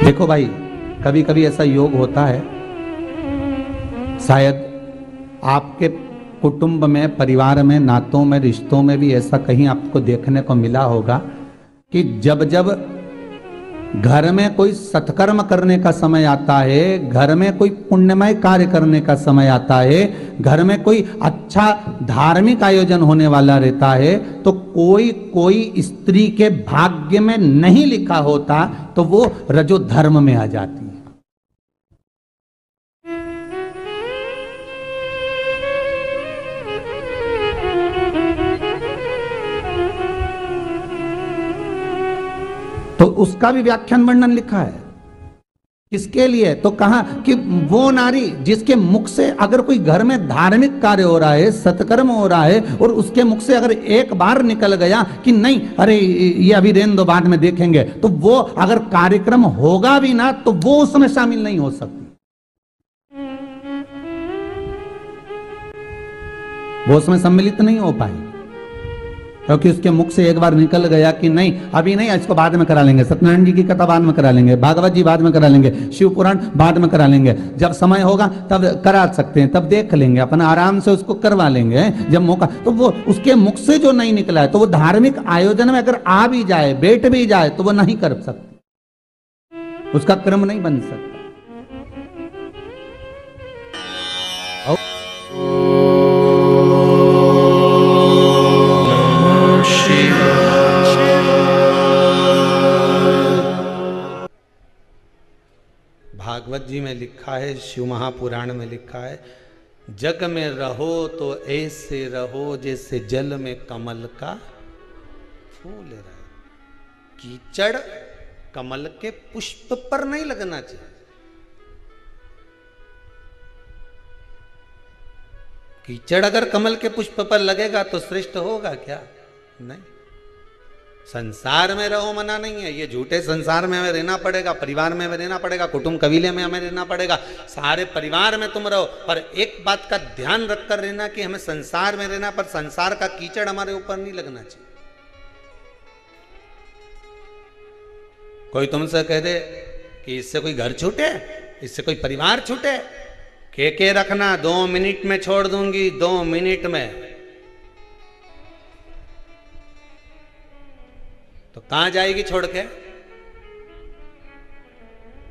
देखो भाई, कभी कभी ऐसा योग होता है, शायद आपके कुटुंब में, परिवार में, नातों में, रिश्तों में भी ऐसा कहीं आपको देखने को मिला होगा कि जब जब घर में कोई सत्कर्म करने का समय आता है, घर में कोई पुण्यमय कार्य करने का समय आता है, घर में कोई अच्छा धार्मिक आयोजन होने वाला रहता है, तो कोई कोई स्त्री के भाग्य में नहीं लिखा होता तो वो रजो धर्म में आ जाती है। तो उसका भी व्याख्यान वर्णन लिखा है। किसके लिए? तो कहा कि वो नारी जिसके मुख से अगर कोई घर में धार्मिक कार्य हो रहा है, सत्कर्म हो रहा है, और उसके मुख से अगर एक बार निकल गया कि नहीं, अरे ये अभी रहने दो, बाद में देखेंगे, तो वो अगर कार्यक्रम होगा भी ना तो वो उसमें शामिल नहीं हो सकती, वो उसमें सम्मिलित नहीं हो पाई, क्योंकि उसके मुख से एक बार निकल गया कि नहीं, अभी नहीं, इसको बाद में करा लेंगे, सत्यनारायण जी की कथा बाद में करा लेंगे, भागवत जी बाद में करा लेंगे, शिव पुराण बाद में करा लेंगे, जब समय होगा तब करा सकते हैं, तब देख लेंगे, अपन आराम से उसको करवा लेंगे जब मौका। तो वो उसके मुख से जो नहीं निकला है, तो वो धार्मिक आयोजन में अगर आ भी जाए, बैठ भी जाए, तो वो नहीं कर सकती, उसका क्रम नहीं बन सकता। भागवत जी में लिखा है, शिव महापुराण में लिखा है, जग में रहो तो ऐसे रहो जैसे जल में कमल का फूल रहे। कीचड़ कमल के पुष्प पर नहीं लगना चाहिए। कीचड़ अगर कमल के पुष्प पर लगेगा तो श्रेष्ठ होगा क्या? नहीं। संसार में रहो मना नहीं है, ये झूठे संसार में हमें रहना पड़ेगा, परिवार में हमें रहना पड़ेगा, कुटुंब कबीले में हमें रहना पड़ेगा, सारे परिवार में तुम रहो, पर एक बात का ध्यान रखकर रहना कि हमें संसार में रहना, पर संसार का कीचड़ हमारे ऊपर नहीं लगना चाहिए। कोई तुमसे कह दे कि इससे कोई घर छूटे, इससे कोई परिवार छूटे, के रखना, 2 मिनट में छोड़ दूंगी, 2 मिनट में, तो कहां जाएगी छोड़ के?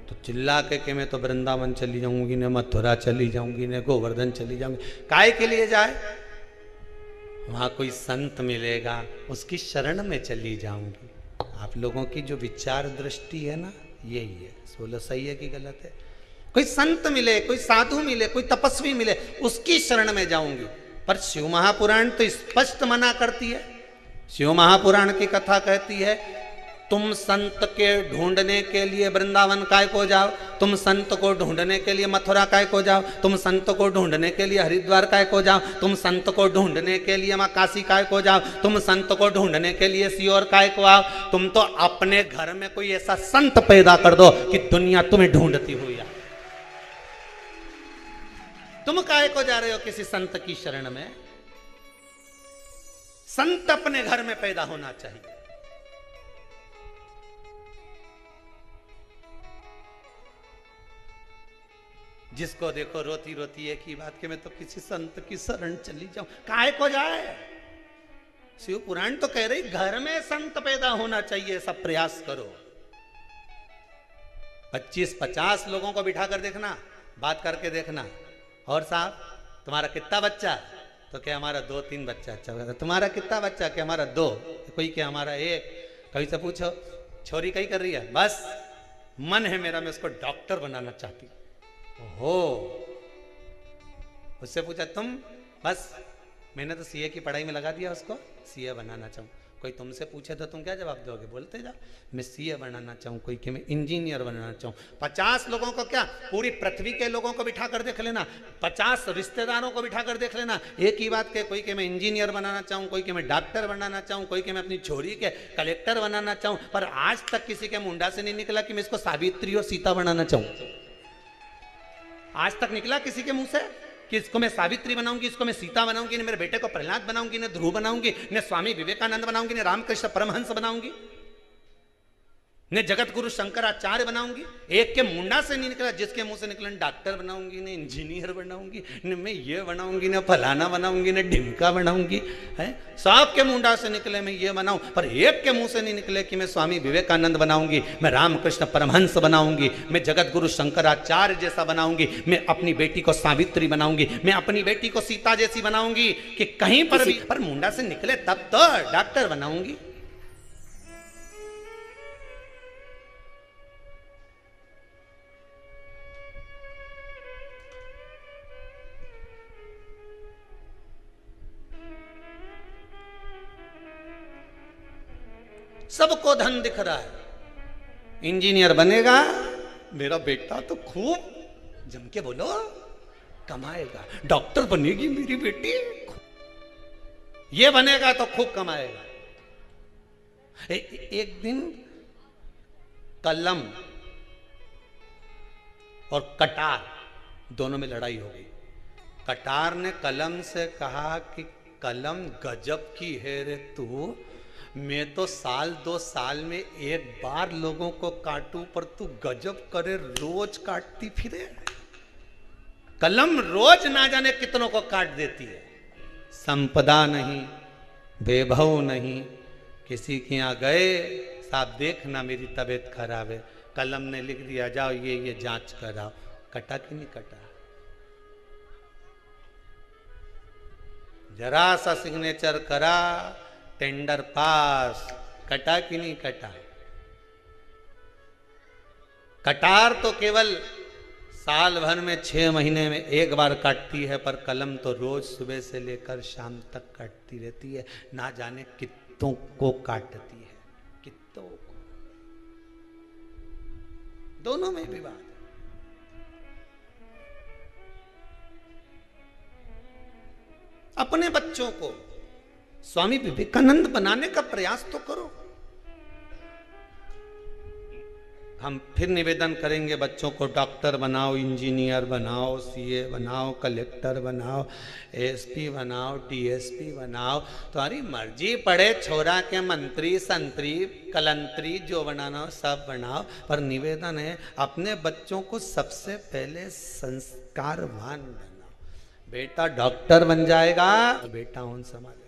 तो चिल्ला के मैं तो वृंदावन चली जाऊंगी, ने मथुरा चली जाऊंगी, ने गोवर्धन चली जाऊंगी। काहे के लिए जाए? वहां कोई संत मिलेगा, उसकी शरण में चली जाऊंगी। आप लोगों की जो विचार दृष्टि है ना, यही है। बोलो सही है कि गलत है? कोई संत मिले, कोई साधु मिले, कोई तपस्वी मिले, उसकी शरण में जाऊंगी। पर शिव महापुराण तो स्पष्ट मना करती है। शिव महापुराण की कथा कहती है, तुम संत के ढूंढने के लिए वृंदावन काय को जाओ, तुम संत को ढूंढने के लिए मथुरा काय को जाओ, तुम संत को ढूंढने के लिए हरिद्वार काय को जाओ, तुम संत को ढूंढने के लिए मां काशी काय को जाओ, तुम संत को ढूंढने के लिए सीहोर काय को आओ। तुम तो अपने घर में कोई ऐसा संत पैदा कर दो कि दुनिया तुम्हें ढूंढती हुई आए। तुम काय को जा रहे हो किसी संत की शरण में? संत अपने घर में पैदा होना चाहिए। जिसको देखो रोती रोती एक ही बात कि मैं तो किसी संत की शरण चली जाऊं। काहे को जाए? शिव पुराण तो कह रही घर में संत पैदा होना चाहिए, सब प्रयास करो। 25-50 लोगों को बिठा कर देखना, बात करके देखना, और साहब तुम्हारा कितना बच्चा? तो क्या हमारा 2-3 बच्चा। अच्छा, तुम्हारा कितना बच्चा? क्या हमारा 2। कोई क्या हमारा 1। कभी से पूछो छोरी कहीं कर रही है? बस मन है मेरा, मैं उसको डॉक्टर बनाना चाहती हो। उससे पूछा तुम? बस मैंने तो सीए की पढ़ाई में लगा दिया उसको, सीए बनाना चाहूँ। कोई तुमसे पूछे तो तुम क्या जवाब दोगे? बोलते जाओ मैं सीए बनाना चाहूँ, कोई कि मैं इंजीनियर बनाना चाहूँ। 50 लोगों को क्या, पूरी पृथ्वी के लोगों को बिठा कर देख लेना, 50 रिश्तेदारों को बिठा कर देख लेना, एक ही बात के, कोई कि मैं इंजीनियर बनाना चाहूँ, कोई कि मैं डॉक्टर बनाना चाहूँ, कोई कि मैं अपनी छोरी के कलेक्टर बनाना चाहूँ। पर आज तक किसी के मुंडा से नहीं निकला कि मैं इसको सावित्री और सीता बनाना चाहूँ। आज तक निकला किसी के मुंह से कि इसको मैं सावित्री बनाऊंगी, इसको मैं सीता बनाऊंगी, ने मेरे बेटे को प्रहलाद बनाऊंगी, ने ध्रुव बनाऊंगी, ने स्वामी विवेकानंद बनाऊंगी, ने रामकृष्ण परमहंस बनाऊंगी? ने जगत गुरु शंकराचार्य बनाऊंगी, एक के मुंडा से नहीं निकला, जिसके मुंह से निकला डॉक्टर बनाऊंगी, ने इंजीनियर बनाऊंगी, ने मैं ये बनाऊंगी, ने फलाना बनाऊंगी, ने ढिमका बनाऊंगी, है सब के मुंडा से निकले मैं ये बनाऊं, पर एक के मुंह से नहीं निकले कि मैं स्वामी विवेकानंद बनाऊंगी, मैं रामकृष्ण परमहंस बनाऊंगी, मैं जगत गुरु शंकराचार्य जैसा बनाऊंगी, मैं अपनी बेटी को सावित्री बनाऊंगी, मैं अपनी बेटी को सीता जैसी बनाऊंगी, कि कहीं पर भी पर मुंडा से निकले तब तो डॉक्टर बनाऊंगी। सबको धन दिख रहा है, इंजीनियर बनेगा मेरा बेटा तो खूब जम के बोलो कमाएगा, डॉक्टर बनेगी मेरी बेटी, ये बनेगा तो खूब कमाएगा। एक दिन कलम और कटार दोनों में लड़ाई हो गई। कटार ने कलम से कहा कि कलम गजब की है रे तू, मैं तो साल 2 साल में एक बार लोगों को काटूं, पर तू गजब करे रोज काटती फिरे। कलम रोज ना जाने कितनों को काट देती है, संपदा नहीं, वैभव नहीं, किसी के यहाँ गए साहब देखना मेरी तबीयत खराब है, कलम ने लिख दिया जाओ ये जांच कराओ, कटा कि नहीं कटा, जरा सा सिग्नेचर करा टेंडर पास, कटा कि नहीं कटा। कटार तो केवल साल भर में 6 महीने में एक बार काटती है, पर कलम तो रोज सुबह से लेकर शाम तक काटती रहती है, ना जाने कितनों को काटती है, कितनों को। दोनों में विवाद है। अपने बच्चों को स्वामी विवेकानंद बनाने का प्रयास तो करो। हम फिर निवेदन करेंगे बच्चों को डॉक्टर बनाओ, इंजीनियर बनाओ, सीए बनाओ, कलेक्टर बनाओ, एसपी बनाओ, डीएसपी बनाओ, तुम्हारी मर्जी, पड़े छोरा के मंत्री संतरी कलंतरी जो बनाना हो सब बनाओ, पर निवेदन है अपने बच्चों को सबसे पहले संस्कारवान बनाओ। बेटा डॉक्टर बन जाएगा, बेटा उन समाज